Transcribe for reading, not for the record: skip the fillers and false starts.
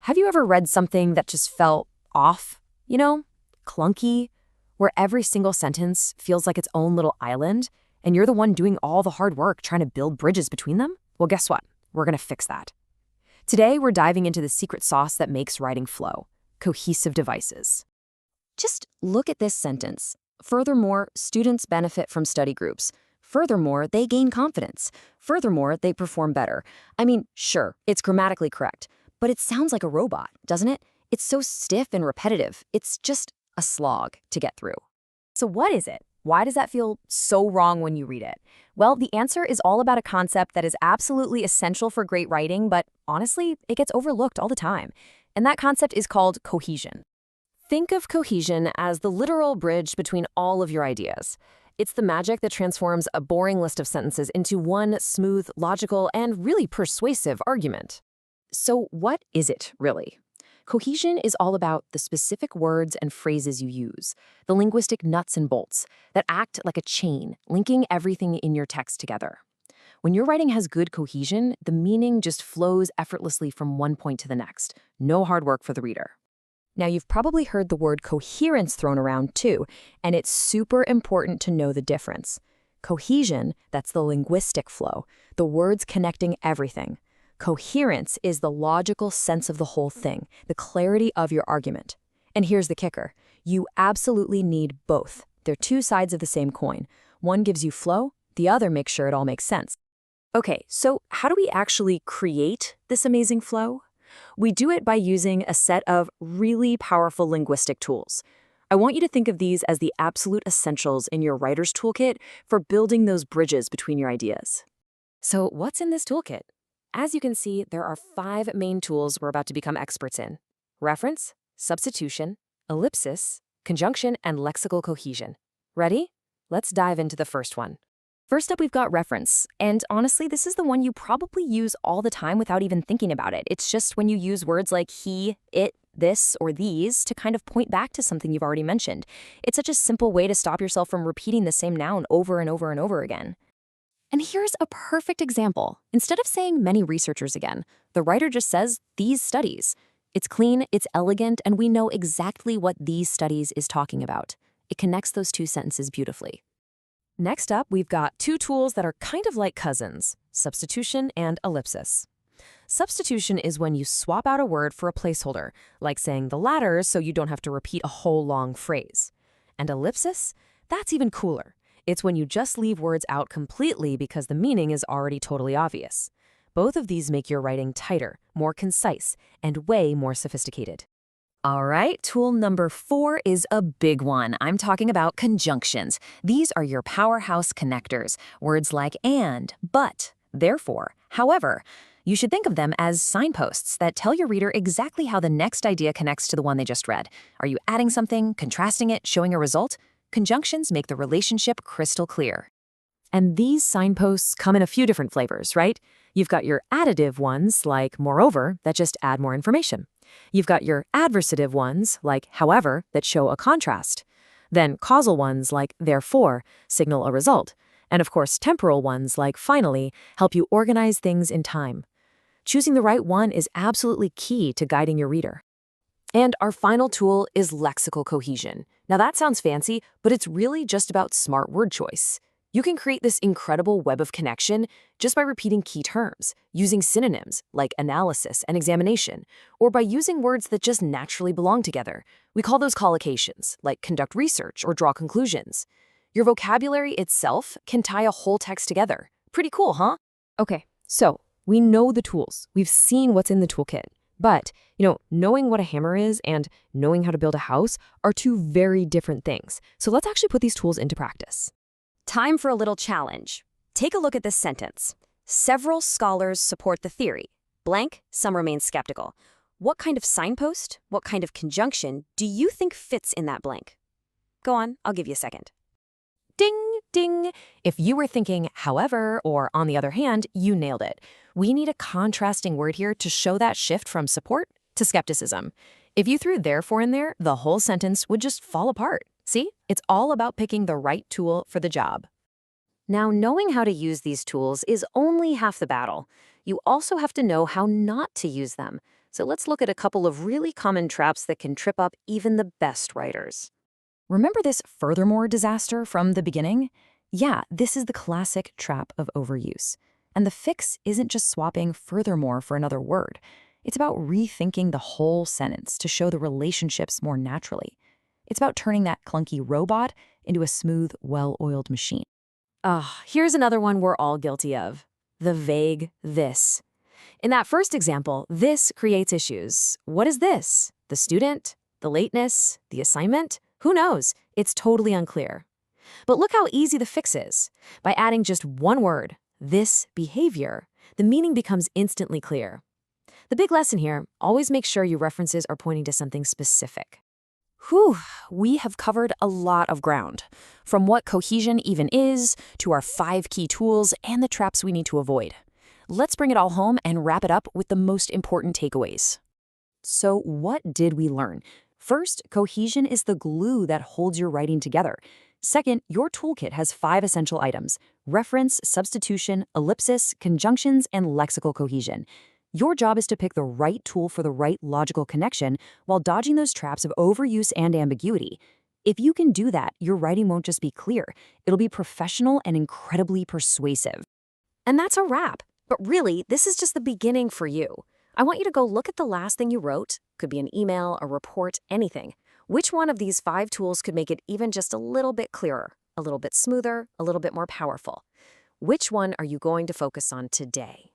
Have you ever read something that just felt off? You know, clunky, where every single sentence feels like its own little island, and you're the one doing all the hard work trying to build bridges between them? Well, guess what? We're going to fix that. Today, we're diving into the secret sauce that makes writing flow: cohesive devices. Just look at this sentence. Furthermore, students benefit from study groups. Furthermore, they gain confidence. Furthermore, they perform better. I mean, sure, it's grammatically correct, but it sounds like a robot, doesn't it? It's so stiff and repetitive. It's just a slog to get through. So what is it? Why does that feel so wrong when you read it? Well, the answer is all about a concept that is absolutely essential for great writing, but honestly, it gets overlooked all the time. And that concept is called cohesion. Think of cohesion as the literal bridge between all of your ideas. It's the magic that transforms a boring list of sentences into one smooth, logical, and really persuasive argument. So what is it, really? Cohesion is all about the specific words and phrases you use, the linguistic nuts and bolts that act like a chain, linking everything in your text together. When your writing has good cohesion, the meaning just flows effortlessly from one point to the next. No hard work for the reader. Now, you've probably heard the word coherence thrown around too, and it's super important to know the difference. Cohesion, that's the linguistic flow, the words connecting everything. Coherence is the logical sense of the whole thing, the clarity of your argument. And here's the kicker. You absolutely need both. They're two sides of the same coin. One gives you flow, the other makes sure it all makes sense. Okay, so how do we actually create this amazing flow? We do it by using a set of really powerful linguistic tools. I want you to think of these as the absolute essentials in your writer's toolkit for building those bridges between your ideas. So what's in this toolkit? As you can see, there are 5 main tools we're about to become experts in: reference, substitution, ellipsis, conjunction, and lexical cohesion. Ready? Let's dive into the first one. First up, we've got reference. And honestly, this is the one you probably use all the time without even thinking about it. It's just when you use words like he, it, this, or these to kind of point back to something you've already mentioned. It's such a simple way to stop yourself from repeating the same noun over and over and over again. And here's a perfect example. Instead of saying many researchers again, the writer just says these studies. It's clean, it's elegant, and we know exactly what these studies is talking about. It connects those two sentences beautifully. Next up, we've got 2 tools that are kind of like cousins: substitution and ellipsis. Substitution is when you swap out a word for a placeholder, like saying the latter so you don't have to repeat a whole long phrase. And ellipsis? That's even cooler. It's when you just leave words out completely because the meaning is already totally obvious. Both of these make your writing tighter, more concise, and way more sophisticated. All right, tool number 4 is a big one. I'm talking about conjunctions. These are your powerhouse connectors. Words like and, but, therefore, however. You should think of them as signposts that tell your reader exactly how the next idea connects to the one they just read. Are you adding something, contrasting it, showing a result? Conjunctions make the relationship crystal clear. And these signposts come in a few different flavors, right? You've got your additive ones, like moreover, that just add more information. You've got your adversative ones, like however, that show a contrast. Then causal ones, like therefore, signal a result. And of course, temporal ones, like finally, help you organize things in time. Choosing the right one is absolutely key to guiding your reader. And our final tool is lexical cohesion. Now that sounds fancy, but it's really just about smart word choice. You can create this incredible web of connection just by repeating key terms, using synonyms like analysis and examination, or by using words that just naturally belong together. We call those collocations, like conduct research or draw conclusions. Your vocabulary itself can tie a whole text together. Pretty cool, huh? Okay, so we know the tools. We've seen what's in the toolkit. But, knowing what a hammer is and knowing how to build a house are 2 very different things. So let's actually put these tools into practice. Time for a little challenge. Take a look at this sentence. Several scholars support the theory. Blank, some remain skeptical. What kind of signpost, what kind of conjunction do you think fits in that blank? Go on, I'll give you a second. Ding, ding. If you were thinking however or on the other hand, you nailed it. We need a contrasting word here to show that shift from support to skepticism. If you threw therefore in there, the whole sentence would just fall apart. See? It's all about picking the right tool for the job. Now, knowing how to use these tools is only half the battle. You also have to know how not to use them. So let's look at a couple of really common traps that can trip up even the best writers. Remember this furthermore disaster from the beginning? Yeah, this is the classic trap of overuse. And the fix isn't just swapping furthermore for another word. It's about rethinking the whole sentence to show the relationships more naturally. It's about turning that clunky robot into a smooth, well-oiled machine. Here's another one we're all guilty of. The vague this. In that first example, this creates issues. What is this? The student? The lateness? The assignment? Who knows? It's totally unclear. But look how easy the fix is. By adding just one word, this behavior, the meaning becomes instantly clear. The big lesson here, always make sure your references are pointing to something specific. Whew, we have covered a lot of ground. From what cohesion even is, to our 5 key tools, and the traps we need to avoid. Let's bring it all home and wrap it up with the most important takeaways. So what did we learn? First, cohesion is the glue that holds your writing together. Second, your toolkit has 5 essential items: reference, substitution, ellipsis, conjunctions, and lexical cohesion. Your job is to pick the right tool for the right logical connection while dodging those traps of overuse and ambiguity. If you can do that, your writing won't just be clear, it'll be professional and incredibly persuasive. And that's a wrap. But really, this is just the beginning for you. I want you to go look at the last thing you wrote. Could be an email, a report, anything. Which one of these 5 tools could make it even just a little bit clearer, a little bit smoother, a little bit more powerful? Which one are you going to focus on today?